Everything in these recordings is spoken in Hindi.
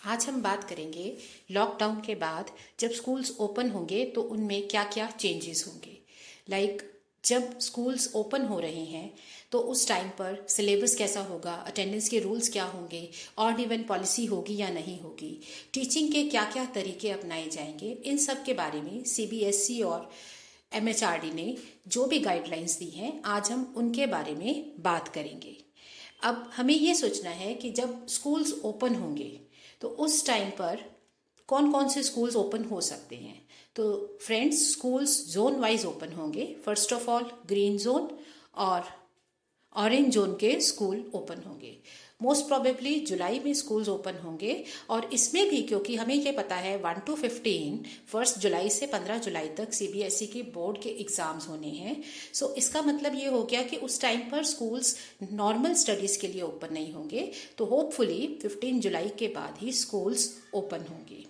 आज हम बात करेंगे लॉकडाउन के बाद जब स्कूल्स ओपन होंगे तो उनमें क्या क्या चेंजेस होंगे। जब स्कूल्स ओपन हो रहे हैं तो उस टाइम पर सिलेबस कैसा होगा, अटेंडेंस के रूल्स क्या होंगे, ऑड इवन पॉलिसी होगी या नहीं होगी, टीचिंग के क्या क्या तरीके अपनाए जाएंगे, इन सब के बारे में सीबीएसई और एमएचआरडी ने जो भी गाइडलाइंस दी हैं आज हम उनके बारे में बात करेंगे। अब हमें ये सोचना है कि जब स्कूल्स ओपन होंगे तो उस टाइम पर कौन कौन से स्कूल्स ओपन हो सकते हैं। तो friends, schools zone wise open होंगे। First of all green zone और ऑरेंज जोन के स्कूल ओपन होंगे। मोस्ट प्रोबेबली जुलाई में स्कूल्स ओपन होंगे और इसमें भी क्योंकि हमें ये पता है 1 to 15 1 जुलाई से 15 जुलाई तक सीबीएसई के बोर्ड के एग्जाम्स होने हैं। सो इसका मतलब ये हो गया कि उस टाइम पर स्कूल्स नॉर्मल स्टडीज के लिए ओपन नहीं होंगे। तो होपफुली 15 जुलाई के बाद ही स्कूल्स ओपन होंगे।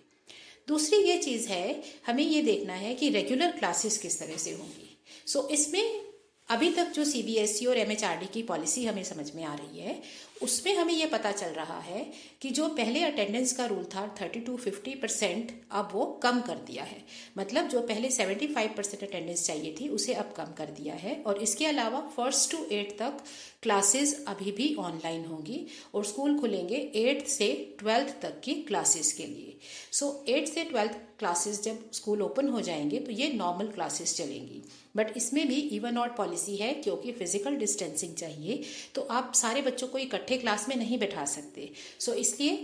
दूसरी ये चीज़ है, हमें ये देखना है कि रेगुलर क्लासेस किस तरह से होंगी। सो इसमें अभी तक जो सीबीएसई और एमएचआरडी की पॉलिसी हमें समझ में आ रही है उसमें हमें ये पता चल रहा है कि जो पहले अटेंडेंस का रूल था 30 to 50%, अब वो कम कर दिया है। मतलब जो पहले 75% अटेंडेंस चाहिए थी उसे अब कम कर दिया है। और इसके अलावा 1st to 8th तक क्लासेस अभी भी ऑनलाइन होंगी और स्कूल खुलेंगे 8th से 12th तक की क्लासेस के लिए। सो 8th से 12th क्लासेस जब स्कूल ओपन हो जाएंगे तो ये नॉर्मल क्लासेस चलेंगी। बट इसमें भी इवन ऑड पॉलिसी है क्योंकि फिजिकल डिस्टेंसिंग चाहिए तो आप सारे बच्चों को इकट्ठे क्लास में नहीं बैठा सकते। सो इसलिए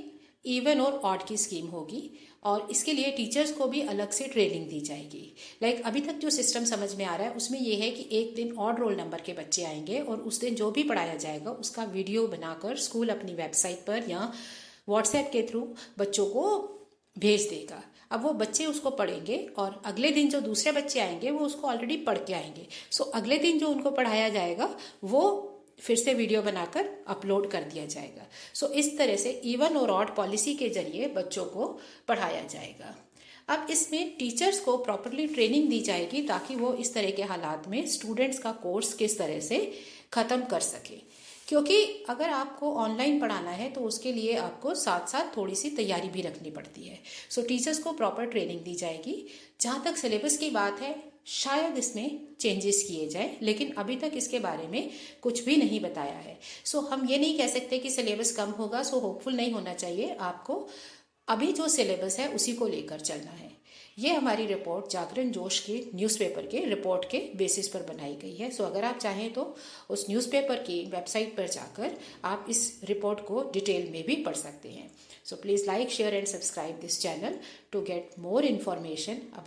इवन और ऑड की स्कीम होगी और इसके लिए टीचर्स को भी अलग से ट्रेनिंग दी जाएगी। अभी तक जो सिस्टम समझ में आ रहा है उसमें यह है कि एक दिन ऑड रोल नंबर के बच्चे आएंगे और उस दिन जो भी पढ़ाया जाएगा उसका वीडियो बनाकर स्कूल अपनी वेबसाइट पर या व्हाट्सएप के थ्रू बच्चों को भेज देगा। अब वो बच्चे उसको पढ़ेंगे और अगले दिन जो दूसरे बच्चे आएंगे वो उसको ऑलरेडी पढ़ के आएंगे। सो अगले दिन जो उनको पढ़ाया जाएगा वो फिर से वीडियो बनाकर अपलोड कर दिया जाएगा। सो इस तरह से इवन और ऑड पॉलिसी के जरिए बच्चों को पढ़ाया जाएगा। अब इसमें टीचर्स को प्रॉपरली ट्रेनिंग दी जाएगी ताकि वो इस तरह के हालात में स्टूडेंट्स का कोर्स किस तरह से ख़त्म कर सके। क्योंकि अगर आपको ऑनलाइन पढ़ाना है तो उसके लिए आपको साथ साथ थोड़ी सी तैयारी भी रखनी पड़ती है। सो टीचर्स को प्रॉपर ट्रेनिंग दी जाएगी। जहाँ तक सिलेबस की बात है शायद इसमें चेंजेस किए जाए, लेकिन अभी तक इसके बारे में कुछ भी नहीं बताया है। सो हम ये नहीं कह सकते कि सिलेबस कम होगा। सो होपफुल नहीं होना चाहिए। आपको अभी जो सिलेबस है उसी को लेकर चलना है। ये हमारी रिपोर्ट जागरण जोश के न्यूज़पेपर के रिपोर्ट के बेसिस पर बनाई गई है। सो अगर आप चाहें तो उस न्यूज़पेपर की वेबसाइट पर जाकर आप इस रिपोर्ट को डिटेल में भी पढ़ सकते हैं। So please like, share and subscribe this channel to get more information.